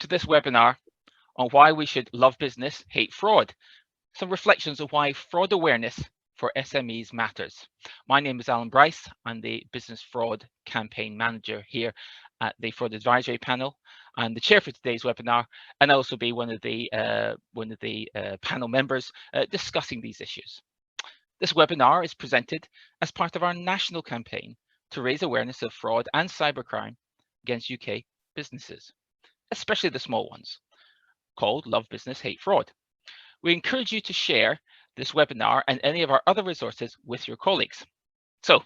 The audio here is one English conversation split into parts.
to this webinar on why we should love business, hate fraud. Some reflections on why fraud awareness for SMEs matters. My name is Alan Bryce. I'm the Business Fraud Campaign Manager here at the Fraud Advisory Panel. I'm the chair for today's webinar, and I'll also be one of the panel members discussing these issues. This webinar is presented as part of our national campaign to raise awareness of fraud and cybercrime against UK businesses, especially the small ones, called Love Business, Hate Fraud. We encourage you to share this webinar and any of our other resources with your colleagues. So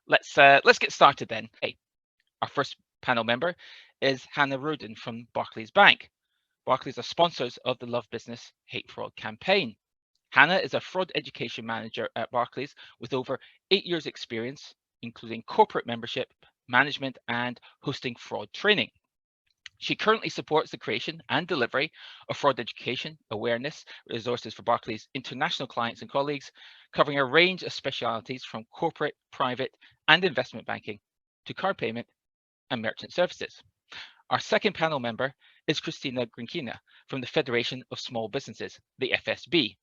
let's get started then. Hey, our first panel member is Hannah Roden from Barclays Bank. Barclays are sponsors of the Love Business, Hate Fraud campaign. Hannah is a fraud education manager at Barclays with over 8 years experience, including corporate membership, management, and hosting fraud training. She currently supports the creation and delivery of fraud education awareness resources for Barclays international clients and colleagues, covering a range of specialities from corporate, private, and investment banking to card payment and merchant services. Our second panel member is Christina Grinkina from the Federation of Small Businesses, the FSB,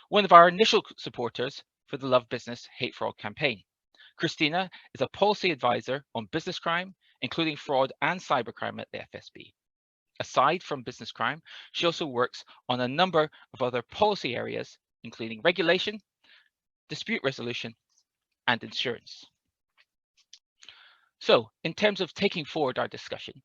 one of our initial supporters for the Love Business, Hate Fraud campaign. Christina is a policy advisor on business crime, including fraud and cybercrime at the FSB. Aside from business crime, she also works on a number of other policy areas, including regulation, dispute resolution, and insurance. So, in terms of taking forward our discussion,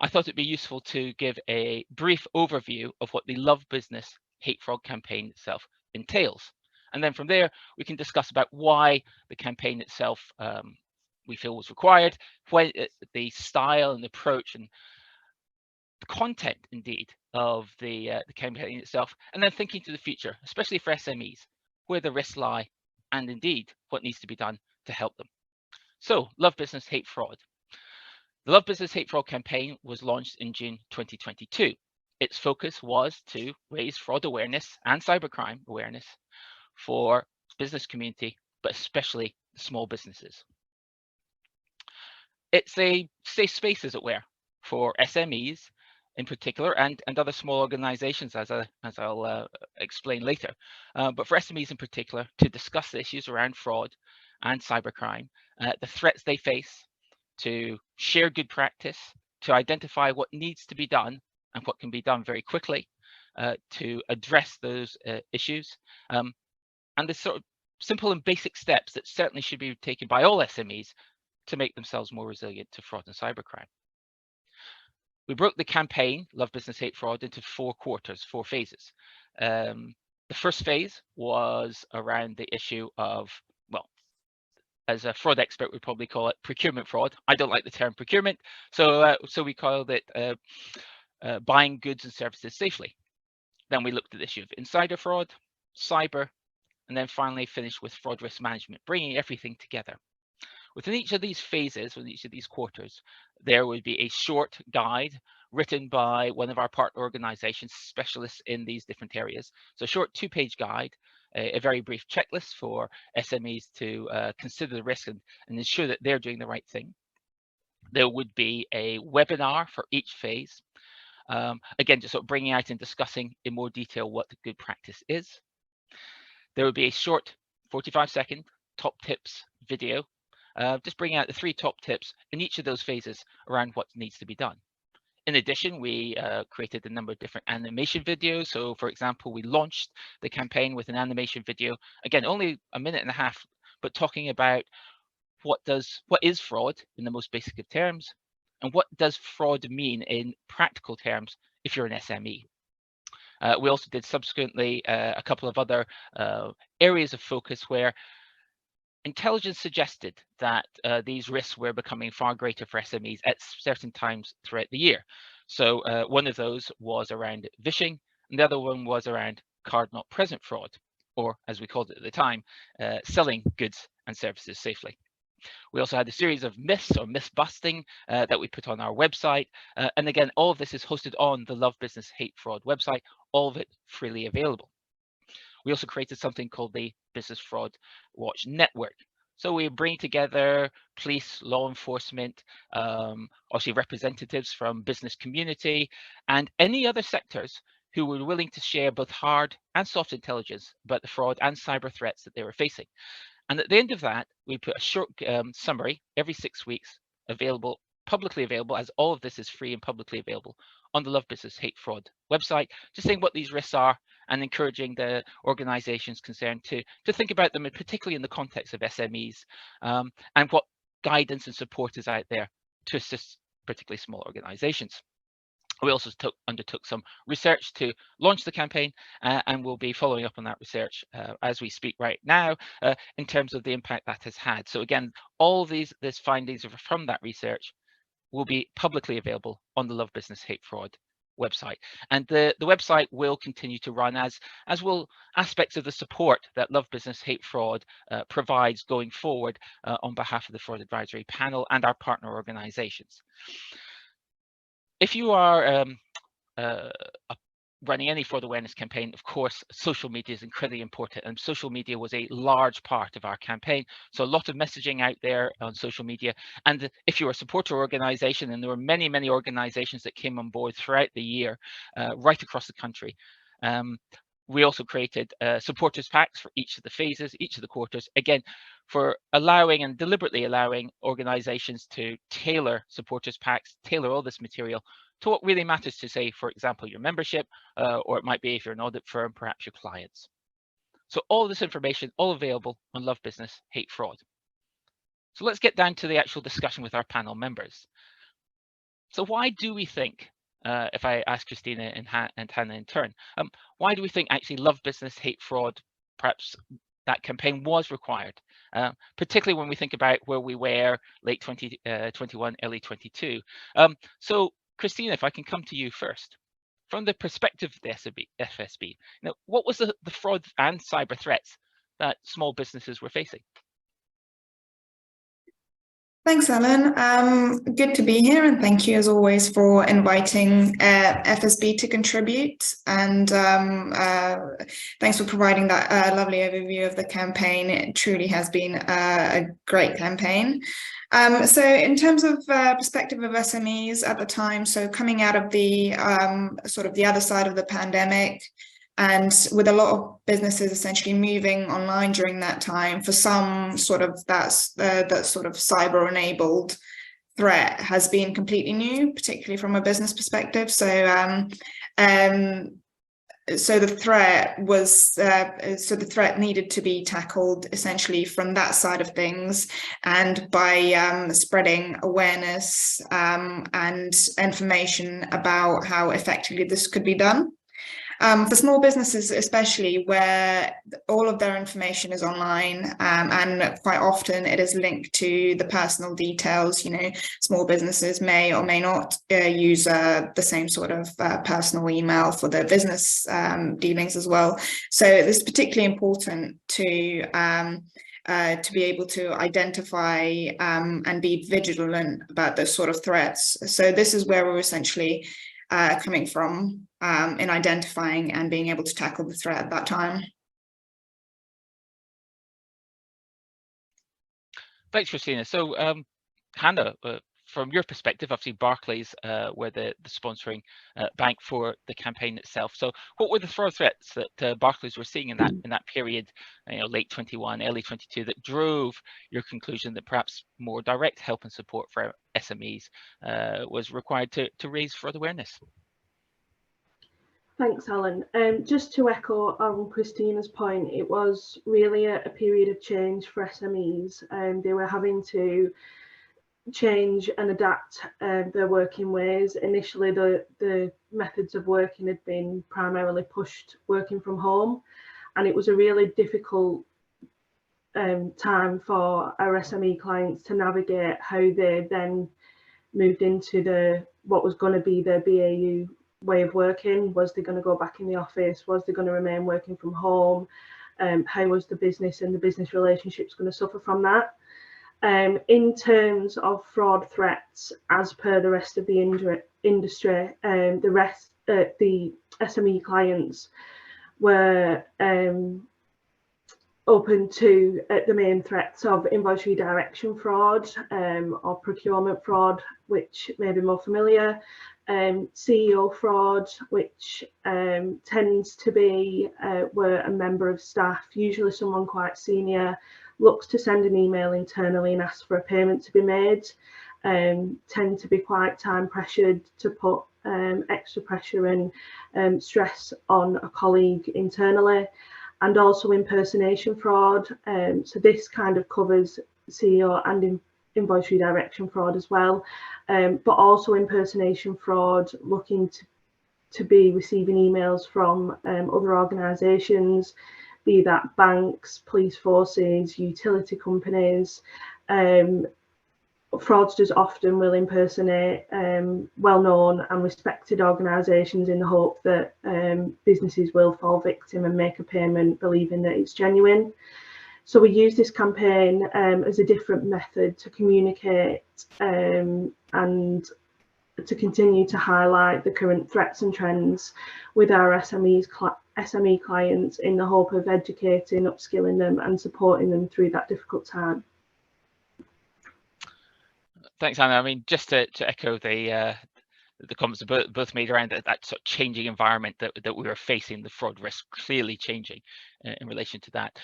I thought it'd be useful to give a brief overview of what the Love Business Hate Fraud campaign itself entails. And then from there, we can discuss about why the campaign itself we feel was required, when the style and approach and the content, indeed, of the campaign itself, and then thinking to the future, especially for SMEs, where the risks lie, and indeed what needs to be done to help them. So, Love Business, Hate Fraud. The Love Business, Hate Fraud campaign was launched in June 2022. Its focus was to raise fraud awareness and cybercrime awareness for business community, but especially small businesses. It's a safe space, as it were, for SMEs in particular, and other small organizations, as I'll explain later. But for SMEs in particular, to discuss the issues around fraud and cybercrime, the threats they face, to share good practice, to identify what needs to be done and what can be done very quickly to address those issues, and the sort of simple and basic steps that certainly should be taken by all SMEs to make themselves more resilient to fraud and cybercrime. We broke the campaign, Love Business, Hate Fraud, into 4 quarters, 4 phases. The first phase was around the issue of, well, as a fraud expert would probably call it procurement fraud. I don't like the term procurement, so we called it buying goods and services safely. Then we looked at the issue of insider fraud, cyber, and then finally finished with fraud risk management, bringing everything together. Within each of these phases, within each of these quarters, there would be a short guide written by one of our partner organizations, specialists in these different areas. So a short 2-page guide, a very brief checklist for SMEs to consider the risk and ensure that they're doing the right thing. There would be a webinar for each phase. Again, just sort of bringing out and discussing in more detail what the good practice is. There would be a short 45-second top tips video, just bringing out the 3 top tips in each of those phases around what needs to be done. In addition, we created a number of different animation videos. So, for example, we launched the campaign with an animation video, again, only a minute and a half, but talking about what is fraud in the most basic of terms, and what does fraud mean in practical terms if you're an SME. We also did subsequently a couple of other areas of focus where intelligence suggested that these risks were becoming far greater for SMEs at certain times throughout the year. So one of those was around phishing, and the other one was around card not present fraud, or as we called it at the time, selling goods and services safely. We also had a series of myths or myth busting that we put on our website. And again, all of this is hosted on the Love Business Hate Fraud website, all of it freely available. We also created something called the Business Fraud Watch Network, So we bring together police, law enforcement, obviously representatives from business community, and any other sectors who were willing to share both hard and soft intelligence about the fraud and cyber threats that they were facing. And at the end of that, we put a short summary every 6 weeks, publicly available, as all of this is free and publicly available on the Love Business Hate Fraud website, just saying what these risks are and encouraging the organizations concerned to think about them, and particularly in the context of SMEs, and what guidance and support is out there to assist particularly small organizations. We also undertook some research to launch the campaign, and we'll be following up on that research as we speak right now in terms of the impact that has had. So again, all these findings from that research will be publicly available on the Love Business Hate Fraud website, and the website will continue to run as will aspects of the support that Love Business Hate Fraud provides going forward on behalf of the Fraud Advisory Panel and our partner organizations. If you are running any fraud awareness campaign, of course, social media is incredibly important, and social media was a large part of our campaign. So a lot of messaging out there on social media. And if you're a supporter organization, and there were many, many organizations that came on board throughout the year, right across the country, we also created supporters packs for each of the phases, each of the quarters, again, for allowing and deliberately allowing organizations to tailor supporters packs, tailor all this material to what really matters to, say, for example, your membership, or it might be, if you're an audit firm, perhaps your clients. So all this information, all available on Love Business Hate Fraud. So let's get down to the actual discussion with our panel members. So why do we think, if I ask Christina and Hannah in turn, why do we think actually Love Business Hate Fraud, perhaps that campaign was required, particularly when we think about where we were late 2021, early 22? So Christina, if I can come to you first. From the perspective of the FSB, what was the fraud and cyber threats that small businesses were facing? Thanks, Alan. Good to be here, and thank you as always for inviting FSB to contribute. And thanks for providing that lovely overview of the campaign. It truly has been a great campaign. So in terms of perspective of SMEs at the time, so coming out of the sort of the other side of the pandemic, and with a lot of businesses essentially moving online during that time, for some sort of that sort of cyber-enabled threat has been completely new, particularly from a business perspective. So so the threat was the threat needed to be tackled essentially from that side of things, and by spreading awareness and information about how effectively this could be done. For small businesses, especially where all of their information is online, and quite often it is linked to the personal details. Small businesses may or may not use the same sort of personal email for their business dealings as well. So it's particularly important to be able to identify and be vigilant about those sort of threats. So this is where we're essentially coming from in identifying and being able to tackle the threat at that time. Thanks, Christina. So Hannah, from your perspective, obviously Barclays were the sponsoring bank for the campaign itself. So what were the fraud threats that Barclays were seeing in that period, late 21, early 22, that drove your conclusion that perhaps more direct help and support for SMEs was required to raise fraud awareness? Thanks, Alan. Just to echo on Christina's point, it was really a period of change for SMEs. They were having to change and adapt their working ways. Initially, the methods of working had been primarily pushed working from home, and it was a really difficult time for our SME clients to navigate how they then moved into what was going to be their BAU way of working. Was they going to go back in the office? Was they going to remain working from home? How was the business and the business relationships going to suffer from that? In terms of fraud threats, as per the rest of the industry, the SME clients were open to the main threats of invoice redirection fraud or procurement fraud, which may be more familiar, CEO fraud, which tends to be where a member of staff, usually someone quite senior, looks to send an email internally and asks for a payment to be made, tend to be quite time pressured to put extra pressure and stress on a colleague internally. And also impersonation fraud. So this kind of covers CEO and invoice redirection fraud as well, but also impersonation fraud, looking to be receiving emails from other organisations, be that banks, police forces, utility companies. Fraudsters often will impersonate well-known and respected organisations in the hope that businesses will fall victim and make a payment believing that it's genuine. So we use this campaign as a different method to communicate and to continue to highlight the current threats and trends with our SME clients in the hope of educating, upskilling them and supporting them through that difficult time. Thanks, Anna. I mean, just to echo the comments both made around that sort of changing environment that we were facing, the fraud risk clearly changing in relation to that.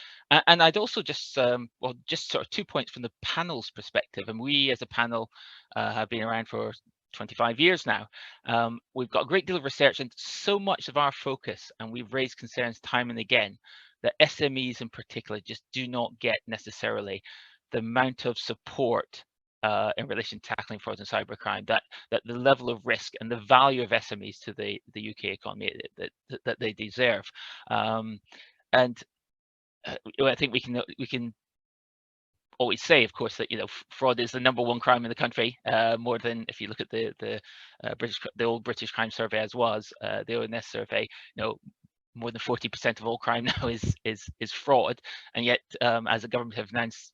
And I'd also just, well, just sort of 2 points from the panel's perspective. And we as a panel have been around for 25 years now. We've got a great deal of research and so much of our focus, and we've raised concerns time and again, that SMEs in particular just do not get necessarily the amount of support in relation to tackling fraud and cybercrime, that the level of risk and the value of SMEs to the UK economy that they deserve. And I think we can always say, of course, that fraud is the #1 crime in the country, more than, if you look at the old British Crime Survey as was, the ONS survey, more than 40% of all crime now is fraud, and yet as the government have announced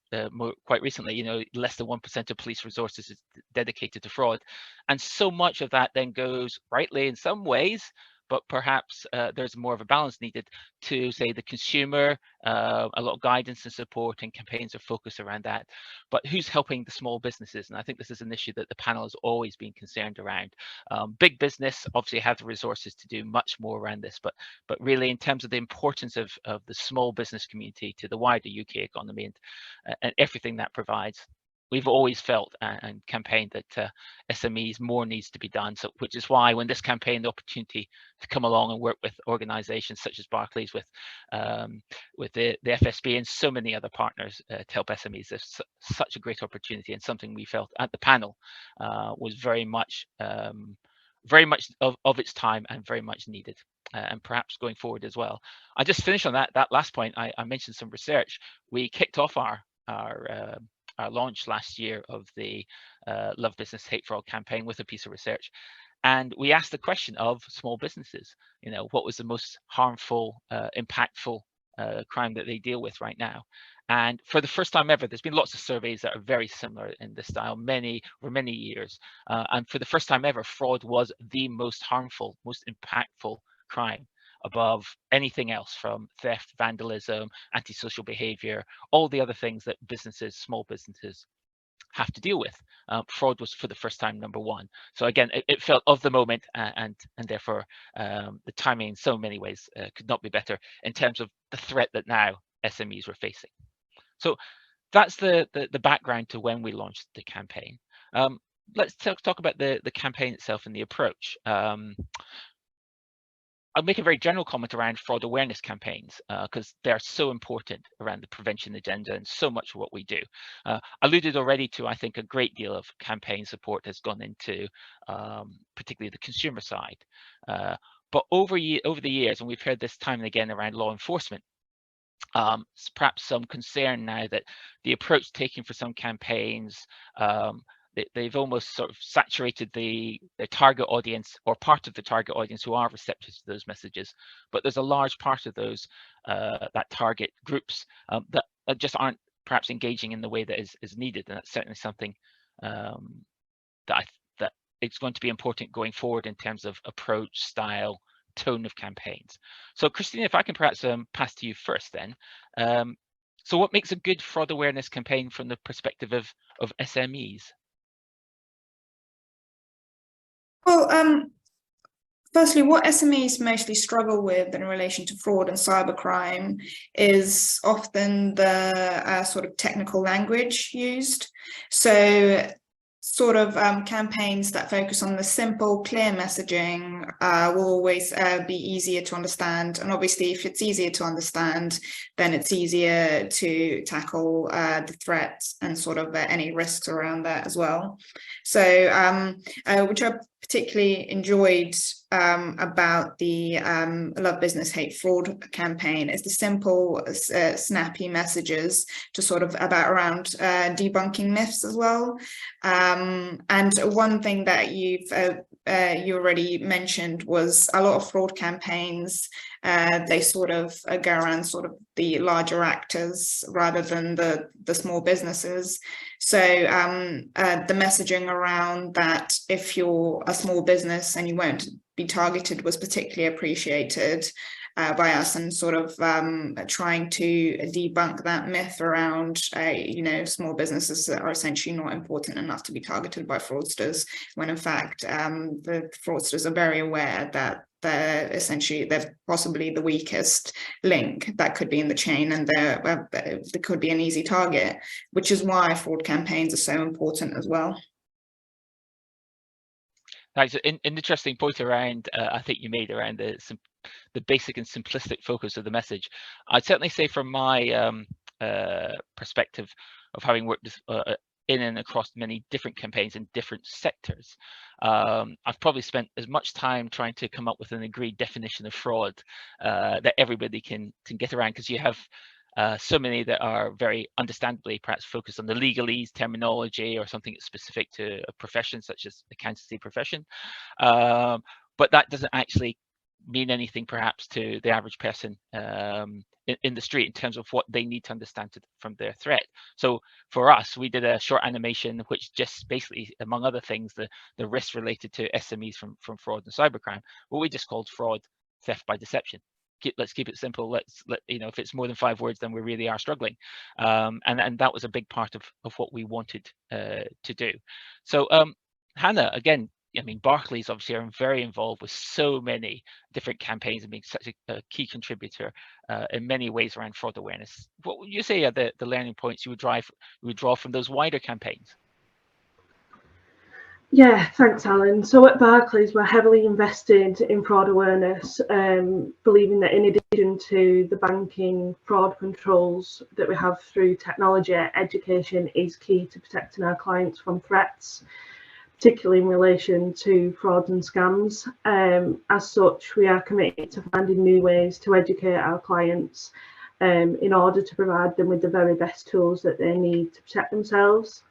quite recently, less than 1% of police resources is dedicated to fraud, and so much of that then goes, rightly in some ways, but perhaps there's more of a balance needed to, say, the consumer. A lot of guidance and support and campaigns are focused around that. But who's helping the small businesses? And I think this is an issue that the panel has always been concerned around. Big business obviously have the resources to do much more around this, but really in terms of the importance of the small business community to the wider UK economy and everything that provides, we've always felt and campaigned that SMEs more needs to be done. So, which is why when this campaign, the opportunity to come along and work with organisations such as Barclays, with the FSB and so many other partners to help SMEs, is such a great opportunity, and something we felt at the panel was very much of its time and very much needed. And perhaps going forward as well. I just finished on that last point. I mentioned some research. We kicked off our launch last year of the Love Business Hate Fraud campaign with a piece of research, and we asked the question of small businesses, what was the most harmful, impactful crime that they deal with right now. And for the first time ever, there's been lots of surveys that are very similar in this style, for many years, and for the first time ever, fraud was the most harmful, most impactful crime, above anything else, from theft, vandalism, antisocial behavior, all the other things that small businesses have to deal with. Fraud was for the first time #1. So again, it felt of the moment, and therefore the timing in so many ways could not be better in terms of the threat that now SMEs were facing. So that's the background to when we launched the campaign. Let's talk about the campaign itself and the approach. I'll make a very general comment around fraud awareness campaigns because they're so important around the prevention agenda and so much of what we do. Alluded already to, I think, a great deal of campaign support has gone into particularly the consumer side. But over the years, and we've heard this time and again around law enforcement, perhaps some concern now that the approach taken for some campaigns, they've almost sort of saturated the target audience, or part of the target audience, who are receptive to those messages. But there's a large part of those that target groups that just aren't perhaps engaging in the way that is needed, and that's certainly something that it's going to be important going forward in terms of approach, style, tone of campaigns. So Christina, if I can perhaps pass to you first then. So what makes a good fraud awareness campaign from the perspective of SMEs? Well, firstly, what SMEs mostly struggle with in relation to fraud and cybercrime is often the sort of technical language used. So sort of campaigns that focus on the simple, clear messaging will always be easier to understand. And obviously, if it's easier to understand, then it's easier to tackle the threats and sort of any risks around that as well. So, which I particularly enjoyed about the Love Business Hate Fraud campaign is the simple, snappy messages to sort of around debunking myths as well. And one thing that you already mentioned was a lot of fraud campaigns. They sort of go around sort of the larger actors rather than the small businesses. So the messaging around that, if you're a small business and you won't be targeted, was particularly appreciated by us, and sort of trying to debunk that myth around, small businesses that are essentially not important enough to be targeted by fraudsters, when in fact the fraudsters are very aware that they're possibly the weakest link that could be in the chain, and they could be an easy target, which is why fraud campaigns are so important as well. That's an interesting point around, I think you made around the basic and simplistic focus of the message. I'd certainly say from my perspective of having worked in and across many different campaigns in different sectors, I've probably spent as much time trying to come up with an agreed definition of fraud that everybody can get around, because you have so many that are very understandably perhaps focused on the legalese, terminology, or something that's specific to a profession such as accountancy profession. But that doesn't actually mean anything perhaps to the average person in the street in terms of what they need to understand from their threat. So for us, we did a short animation which just basically, among other things, the risks related to SMEs from fraud and cybercrime, what we just called fraud, theft by deception. Let's keep it simple. Let's if it's more than 5 words, then we really are struggling, and that was a big part of what we wanted to do. So Hannah, again, I mean, Barclays obviously are very involved with so many different campaigns and being such a key contributor in many ways around fraud awareness. What would you say are the learning points you would draw from those wider campaigns? Yeah, thanks, Alan. So at Barclays, we're heavily invested in fraud awareness, believing that in addition to the banking fraud controls that we have through technology, education is key to protecting our clients from threats, particularly in relation to fraud and scams. As such, we are committed to finding new ways to educate our clients in order to provide them with the very best tools that they need to protect themselves.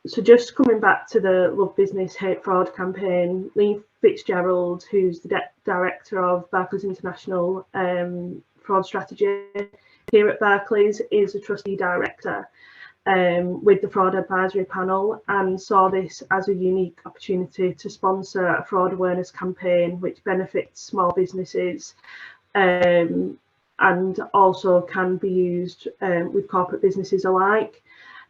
So just coming back to the Love Business Hate Fraud campaign, Lee Fitzgerald, who's the director of Barclays International Fraud Strategy here at Barclays, is a trustee director with the Fraud Advisory Panel, and saw this as a unique opportunity to sponsor a fraud awareness campaign which benefits small businesses and also can be used with corporate businesses alike.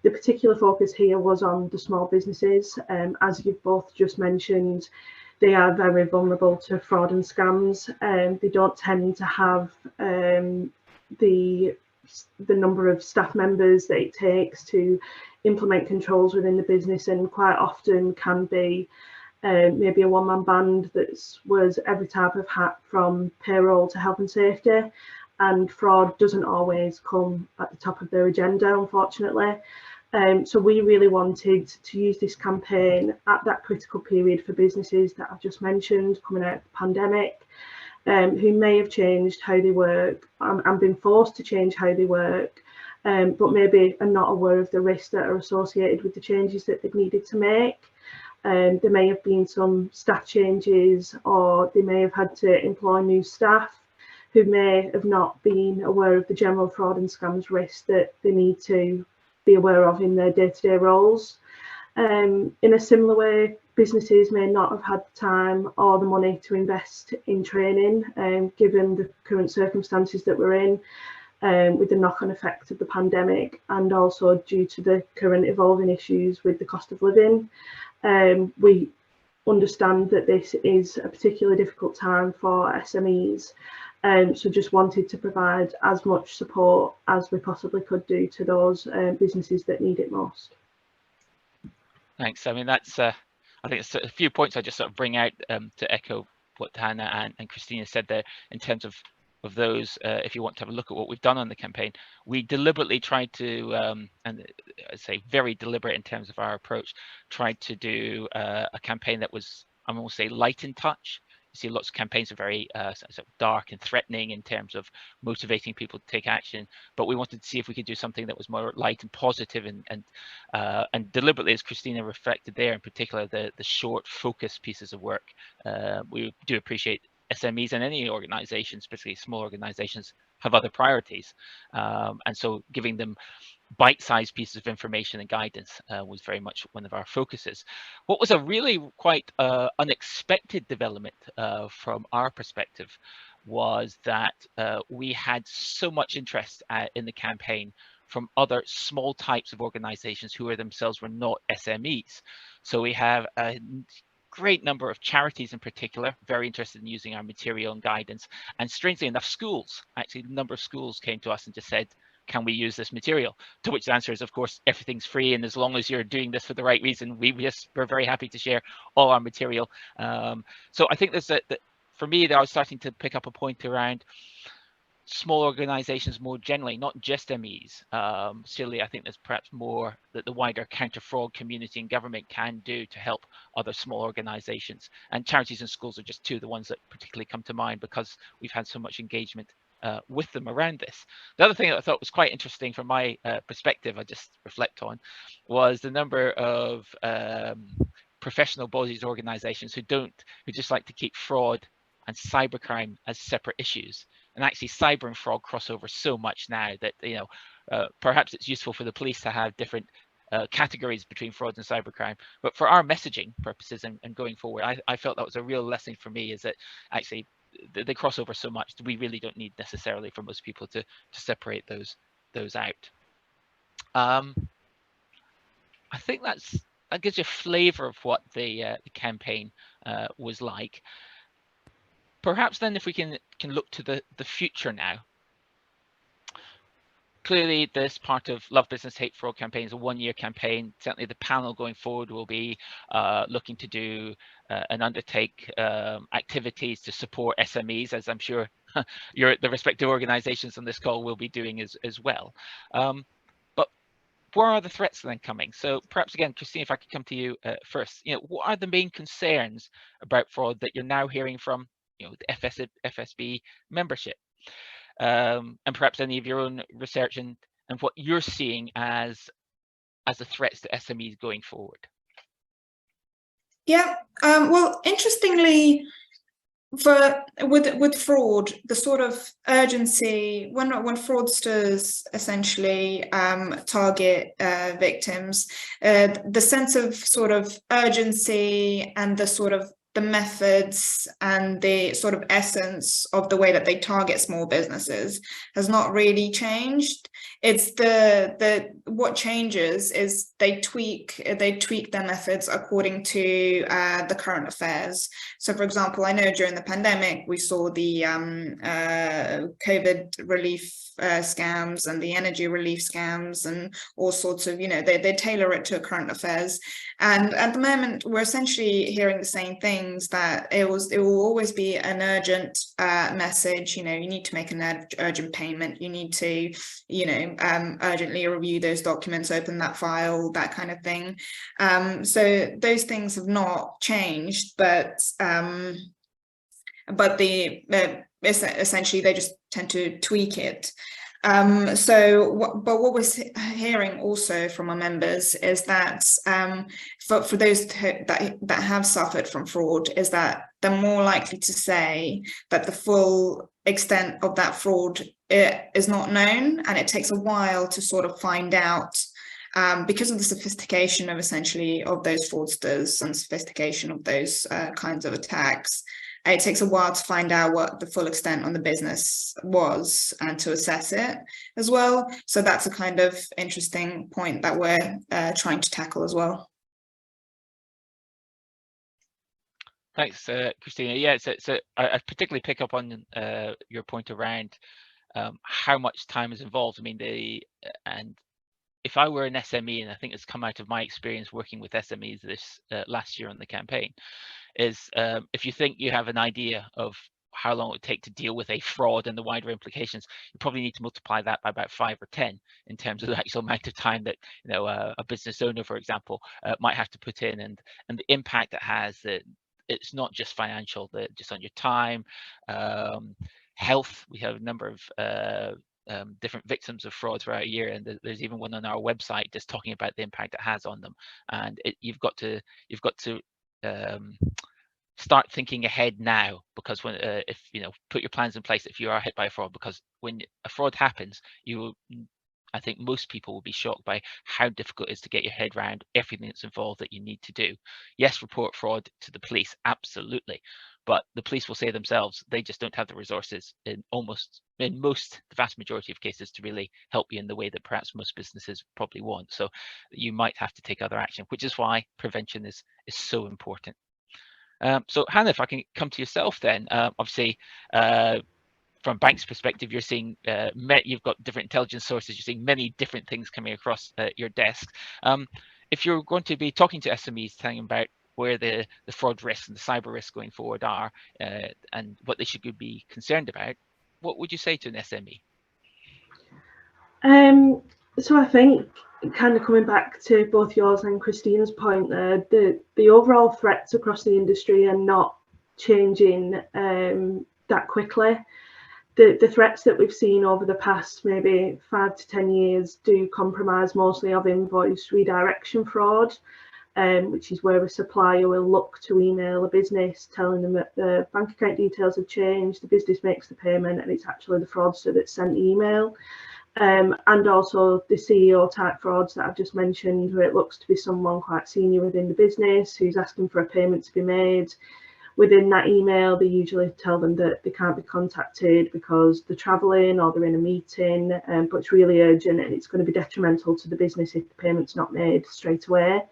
The particular focus here was on the small businesses. As you've both just mentioned, they are very vulnerable to fraud and scams. They don't tend to have the number of staff members that it takes to implement controls within the business, and quite often can be maybe a one-man band that wears every type of hat from payroll to health and safety, and fraud doesn't always come at the top of their agenda, unfortunately. So we really wanted to use this campaign at that critical period for businesses that I've just mentioned, coming out of the pandemic, who may have changed how they work and been forced to change how they work, but maybe are not aware of the risks that are associated with the changes that they've needed to make. There may have been some staff changes, or they may have had to employ new staff who may have not been aware of the general fraud and scams risks that they need to be aware of in their day-to-day roles. In a similar way, businesses may not have had the time or the money to invest in training, given the current circumstances that we're in. with the knock-on effect of the pandemic, and also due to the current evolving issues with the cost of living. We understand that this is a particularly difficult time for SMEs, so just wanted to provide as much support as we possibly could do to those businesses that need it most. Thanks. I mean, that's I think it's a few points I just sort of bring out to echo what Hannah and Christina said there in terms of those. If you want to have a look at what we've done on the campaign, we deliberately tried to, and I say very deliberate in terms of our approach, tried to do a campaign that was, I'm going to say, light in touch. You see lots of campaigns are very sort of dark and threatening in terms of motivating people to take action, but we wanted to see if we could do something that was more light and positive, and deliberately, as Christina reflected there, in particular the short focus pieces of work. We do appreciate SMEs and any organizations, particularly small organizations, have other priorities, and so giving them bite-sized pieces of information and guidance was very much one of our focuses. What was a really quite unexpected development from our perspective was that we had so much interest in the campaign from other small types of organizations who are themselves were not SMEs. So we have a great number of charities in particular very interested in using our material and guidance, and strangely enough, schools, actually a number of schools came to us and just said, can we use this material? To which the answer is, of course, everything's free, and as long as you're doing this for the right reason, we're very happy to share all our material. So I think there's for me, I was starting to pick up a point around small organizations more generally, not just MEs. Certainly, I think there's perhaps more that the wider counter-fraud community and government can do to help other small organizations. And charities and schools are just two of the ones that particularly come to mind because we've had so much engagement with them around this. The other thing that I thought was quite interesting from my perspective, I just reflect on, was the number of professional bodies, organizations who just like to keep fraud and cybercrime as separate issues. And actually cyber and fraud cross over so much now that, you know, perhaps it's useful for the police to have different categories between fraud and cybercrime. But for our messaging purposes and going forward, I felt that was a real lesson for me, is that actually they cross over so much that we really don't need necessarily for most people to separate those out. I think that gives you a flavor of what the campaign was like. Perhaps then if we can look to the future now. Clearly, this part of Love Business Hate Fraud campaign is a one-year campaign. Certainly the panel going forward will be looking to do and undertake activities to support SMEs, as I'm sure the respective organizations on this call will be doing as well. But where are the threats then coming? So perhaps again, Christine, if I could come to you first, you know, what are the main concerns about fraud that you're now hearing from, you know, the FSB membership, and perhaps any of your own research and what you're seeing as the threats to SMEs going forward? Yeah, well, interestingly, with fraud, the sort of urgency when fraudsters essentially target victims, the sense of sort of urgency and the sort of the methods and the sort of essence of the way that they target small businesses has not really changed. It's what changes is they tweak their methods according to the current affairs. So, for example, I know during the pandemic we saw the COVID relief scams and the energy relief scams and all sorts of, you know, they tailor it to current affairs. And at the moment, we're essentially hearing the same things, that it will always be an urgent message. You know, you need to make an urgent payment. You need to, you know, urgently review those documents, open that file, that kind of thing. So those things have not changed, but essentially they just tend to tweak it. But what we're hearing also from our members is that for those that have suffered from fraud, is that they're more likely to say that the full extent of that fraud is not known, and it takes a while to sort of find out, because of the sophistication of essentially of those fraudsters and sophistication of those kinds of attacks. it takes a while to find out what the full extent on the business was and to assess it as well. So that's a kind of interesting point that we're trying to tackle as well. Thanks, Christina. Yeah, so I particularly pick up on your point around how much time is involved. I mean, and if I were an SME, and I think it's come out of my experience working with SMEs this last year on the campaign, is if you think you have an idea of how long it would take to deal with a fraud and the wider implications, you probably need to multiply that by about 5 or 10 in terms of the actual amount of time that a business owner, for example, might have to put in, and the impact it has. That it's not just financial, just on your time, health. We have a number of different victims of fraud throughout a year, and there's even one on our website just talking about the impact it has on them. And you've got to start thinking ahead now, because when if put your plans in place if you are hit by a fraud, because when a fraud happens, I think most people will be shocked by how difficult it is to get your head around everything that's involved that you need to do. Yes, report fraud to the police, absolutely. But the police will say themselves, they just don't have the resources in the vast majority of cases to really help you in the way that perhaps most businesses probably want. So you might have to take other action, which is why prevention is so important. So Hannah, if I can come to yourself then, obviously, from a bank's perspective, you're seeing you've got different intelligence sources. You're seeing many different things coming across your desk. If you're going to be talking to SMEs, telling them about where the fraud risks and the cyber risks going forward are, and what they should be concerned about, what would you say to an SME? So I think, kind of coming back to both yours and Christina's point there, the overall threats across the industry are not changing that quickly. The threats that we've seen over the past maybe 5 to 10 years do compromise mostly of invoice redirection fraud, which is where a supplier will look to email a business telling them that the bank account details have changed, the business makes the payment, and it's actually the fraudster that sent the email. And also the CEO type frauds that I've just mentioned, where it looks to be someone quite senior within the business who's asking for a payment to be made. Within that email, they usually tell them that they can't be contacted because they're traveling or they're in a meeting, but it's really urgent and it's going to be detrimental to the business if the payment's not made straight away.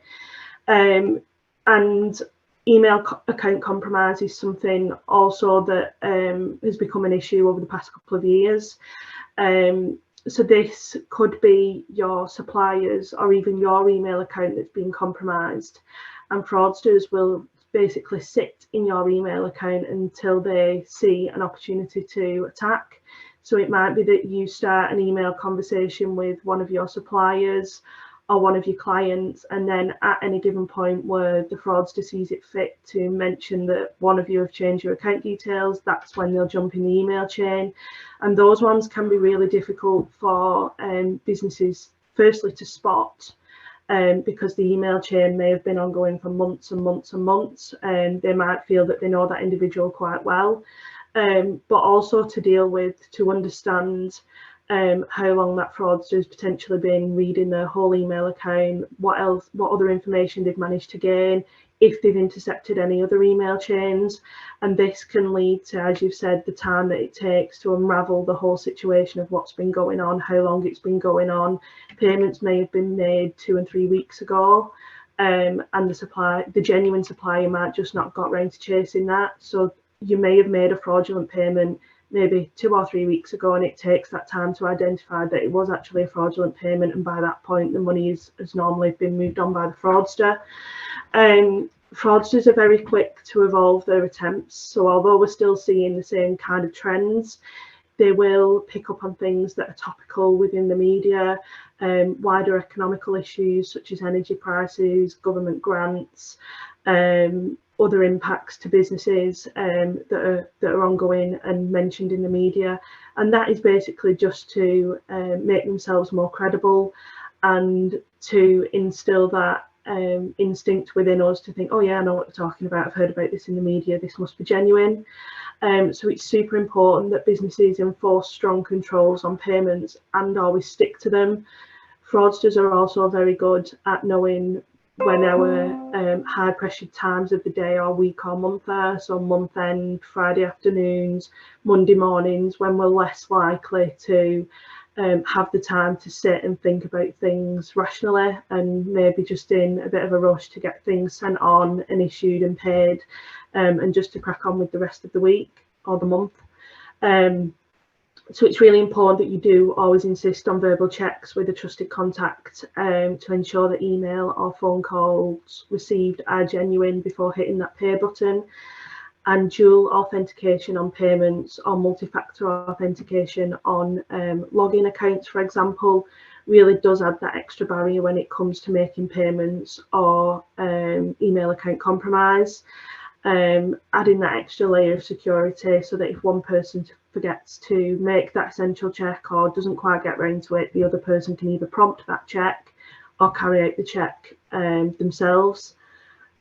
And email account compromise is something also that has become an issue over the past couple of years. So this could be your suppliers or even your email account that's been compromised, and fraudsters will basically sit in your email account until they see an opportunity to attack. So it might be that you start an email conversation with one of your suppliers or one of your clients, and then at any given point where the fraudster sees it fit to mention that one of you have changed your account details, that's when they'll jump in the email chain. And those ones can be really difficult for businesses, firstly to spot, because the email chain may have been ongoing for months and months and months, and they might feel that they know that individual quite well, but also to deal with, to understand how long that fraudster has potentially been reading their whole email account, what other information they've managed to gain, if they've intercepted any other email chains. And this can lead to, as you've said, the time that it takes to unravel the whole situation of what's been going on, how long it's been going on. Payments may have been made 2 and 3 weeks ago, and the genuine supplier might just not got round to chasing that. So you may have made a fraudulent payment maybe 2 or 3 weeks ago, and it takes that time to identify that it was actually a fraudulent payment, and by that point the money has normally been moved on by the fraudster. Fraudsters are very quick to evolve their attempts, so although we're still seeing the same kind of trends, they will pick up on things that are topical within the media, wider economical issues such as energy prices, government grants, other impacts to businesses that are ongoing and mentioned in the media. And that is basically just to make themselves more credible and to instill that instinct within us to think, oh yeah, I know what they're talking about, I've heard about this in the media, this must be genuine. So it's super important that businesses enforce strong controls on payments and always stick to them. Fraudsters are also very good at knowing when our high pressure times of the day or week or month are, so month end, Friday afternoons, Monday mornings, when we're less likely to have the time to sit and think about things rationally, and maybe just in a bit of a rush to get things sent on and issued and paid, and just to crack on with the rest of the week or the month. So it's really important that you do always insist on verbal checks with a trusted contact to ensure that email or phone calls received are genuine before hitting that pay button. And dual authentication on payments or multi-factor authentication on login accounts, for example, really does add that extra barrier when it comes to making payments or email account compromise. Adding that extra layer of security so that if one person forgets to make that essential check or doesn't quite get round to it, the other person can either prompt that check or carry out the check themselves.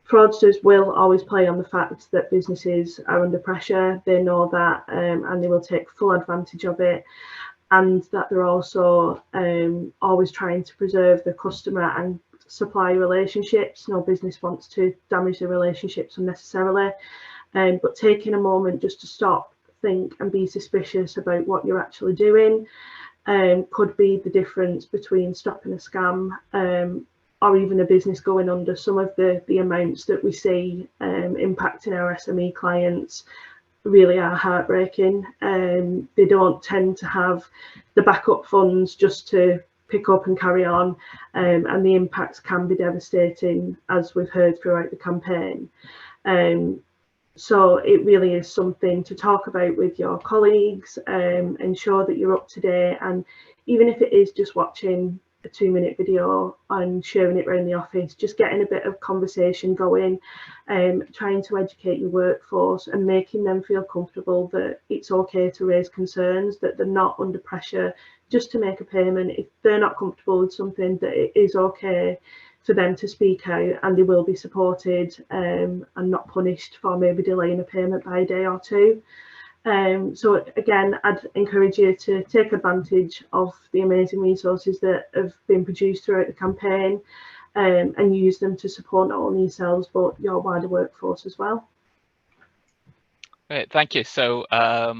Fraudsters will always play on the fact that businesses are under pressure. They know that, and they will take full advantage of it, and that they're also always trying to preserve the customer and supplier relationships. No business wants to damage the relationships unnecessarily, but taking a moment just to stop, think and be suspicious about what you're actually doing could be the difference between stopping a scam or even a business going under. Some of the amounts that we see impacting our SME clients really are heartbreaking. They don't tend to have the backup funds just to pick up and carry on, and the impacts can be devastating, as we've heard throughout the campaign. So it really is something to talk about with your colleagues, ensure that you're up to date, and even if it is just watching a 2-minute video and sharing it around the office, just getting a bit of conversation going, trying to educate your workforce and making them feel comfortable that it's okay to raise concerns, that they're not under pressure just to make a payment. If they're not comfortable with something, that it is okay for them to speak out, and they will be supported and not punished for maybe delaying a payment by a day or two. So again, I'd encourage you to take advantage of the amazing resources that have been produced throughout the campaign, and use them to support not only yourselves but your wider workforce as well. Great, thank you. So I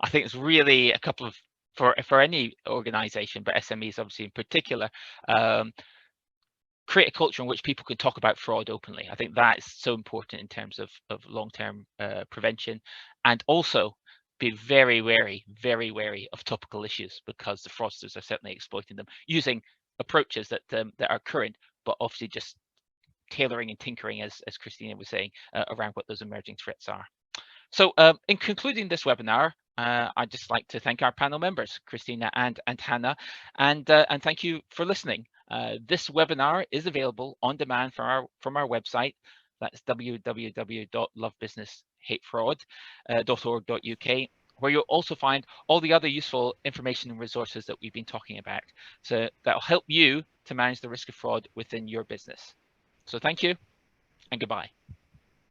think it's really a couple of, for any organization, but SMEs obviously in particular, create a culture in which people can talk about fraud openly. I think that is so important in terms of long-term prevention, and also be very wary of topical issues, because the fraudsters are certainly exploiting them using approaches that are current, but obviously just tailoring and tinkering, as Christina was saying, around what those emerging threats are. So in concluding this webinar, I'd just like to thank our panel members, Christina and Hannah, and thank you for listening. This webinar is available on demand from our website. That's www.lovebusinesshatefraud.org.uk, where you'll also find all the other useful information and resources that we've been talking about. So that'll help you to manage the risk of fraud within your business. So thank you and goodbye.